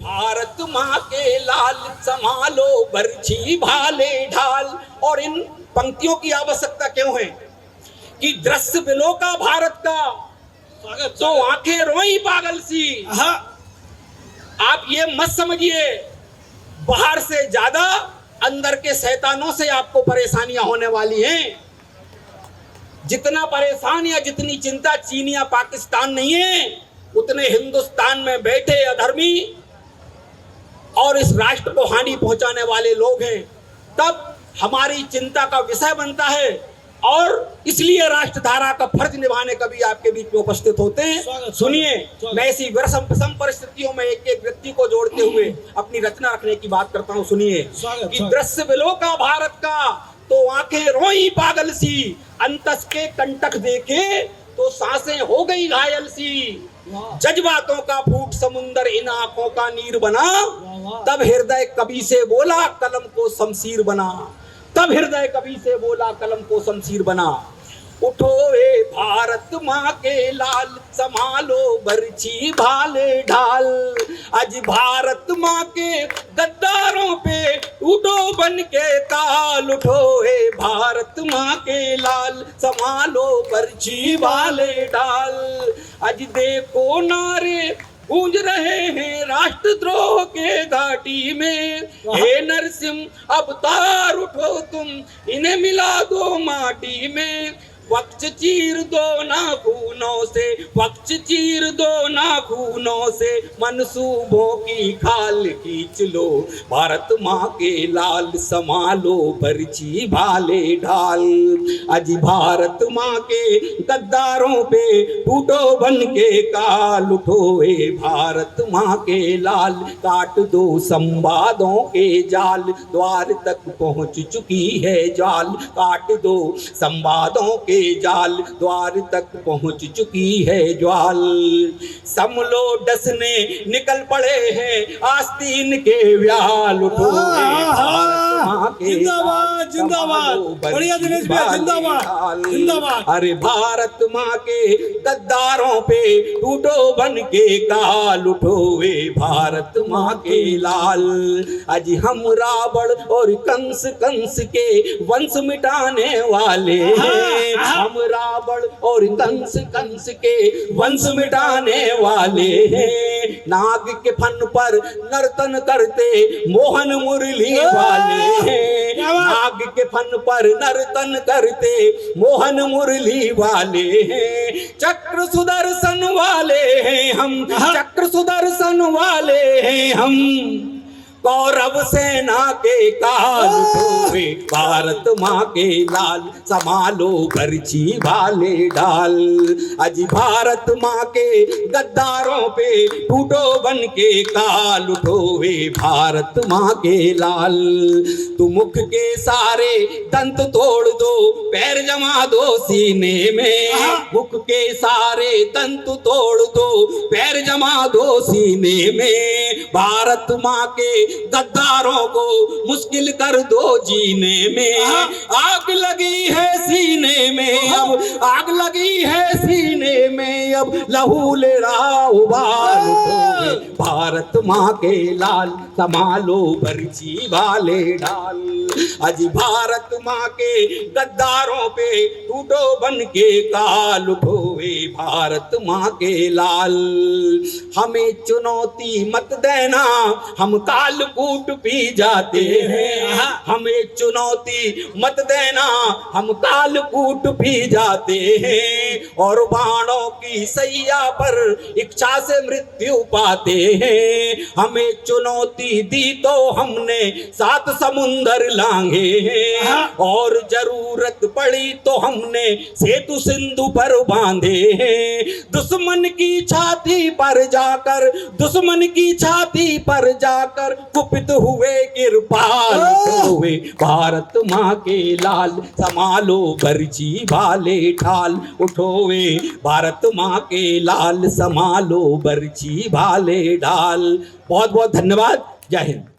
भारत माँ के लाल संभालो बरछी भाले ढाल। और इन पंक्तियों की आवश्यकता क्यों है कि दृश्य बिलो का भारत का तो आंखें रोई पागल सी। आप ये मत समझिए बाहर से ज्यादा अंदर के शैतानों से आपको परेशानियां होने वाली हैं। जितना परेशान या जितनी चिंता चीन या पाकिस्तान नहीं है, उतने हिंदुस्तान में बैठे अधर्मी और इस राष्ट्र को हानि पहुंचाने वाले लोग हैं। तब हमारी चिंता का विषय बनता है और इसलिए राष्ट्रधारा का फर्ज निभाने कभी आपके बीच में उपस्थित होते हैं। सुनिए, मैं ऐसी विषम परिस्थितियों में एक एक व्यक्ति को जोड़ते हुए अपनी रचना रखने की बात करता हूं। सुनिए कि दृश्य बिलो का भारत का तो आंखें रोई पागल सी, अंतस के कंटक देखे तो सांसें हो गई घायल सी। जज्बातों का फूट समुंदर इन आंखों का नीर बना, तब हृदय कवि से बोला कलम को शमशीर बना। तब हृदय कवि से बोला कलम को शमशीर बना। उठो ए भारत माँ के लाल संभालो बरछी भाले ढाल। आज भारत माँ के गद्दारों पे उठो बन के ताल। उठो ए भारत माँ के लाल संभालो बरछी भाले ढाल। आज देखो नारे गूंज रहे हैं राष्ट्रद्रोह के घाटी में। हे नरसिंह अवतार उठो तुम, इन्हें मिला दो माटी में। वक्ष चीर दो ना खूनों से, वक्ष चीर दो ना खूनों से, मनसूबों की खाल खींच लो। भारत माँ के लाल संभालो बरछी भाले ढाल। आज भारत माँ के गद्दारों पे टूटो बन के काल। उठो ए भारत माँ के लाल, काट दो संवादों के जाल। द्वार तक पहुँच चुकी है जाल, काट दो संवादों के जाल। द्वार तक पहुंच चुकी है ज्वाल। समलो डसने निकल पड़े हैं आस्तीन के व्याल। उठो जिंदाबाद जिंदाबाद, बढ़िया दिनेश भैया, जिंदाबाद जिंदाबाद। अरे भारत माँ के गद्दारों पे टूटो बन के काल। उठो वे भारत माँ के लाल। आज हम रावण और कंस कंस के वंश मिटाने वाले हैं। हम रावण और कंस कंस के वंश मिटाने वाले हैं। नाग के फन पर नर्तन करते मोहन मुरली वाले हैं। नाग के फन पर नर्तन करते मोहन मुरली वाले हैं। चक्र सुदर्शन वाले हैं हम, चक्र सुदर्शन वाले हैं हम। कौरव सेना के काल। उठो ए भारत माँ के लाल संभालो बरछी भाले ढाल। आज भारत माँ के गद्दारों पे टूटो बन के काल। उठो ए भारत माँ के लाल। तू मुख के सारे दंत तोड़ दो, पैर जमा दो सीने में। मुख के सारे दंत तोड़ दो, पैर जमा दो सीने में। भारत माँ के गद्दारों को मुश्किल कर दो जीने में। आग लगी है सीने में अब, आग लगी है सीने में अब, लहू ले रहा उबाल। भारत माँ के लाल संभालो बरछी भाले ढाल। आज भारत माँ के गद्दारों पे टूटो बन के काल। उठो वे भारत माँ के लाल। हमें चुनौती मत देना, हम काल कूट पी जाते हैं। हमें चुनौती मत देना, हम काल कूट पी जाते हैं। और बाणों की सैया पर इच्छा से मृत्यु पाते हैं। हमें चुनौती दी तो हमने सात समुंदर लांघे हैं। और जरूरत पड़ी तो हमने सेतु सिंधु पर बांधे हैं। दुश्मन की छाती पर जाकर, दुश्मन की छाती पर जाकर कुपित हुए कृपाल। हुए भारत माँ के लाल संभालो बरछी भाले ढाल। उठोवे भारत माँ के लाल संभालो बरछी भाले ढाल। बहुत बहुत धन्यवाद। जय हिंद।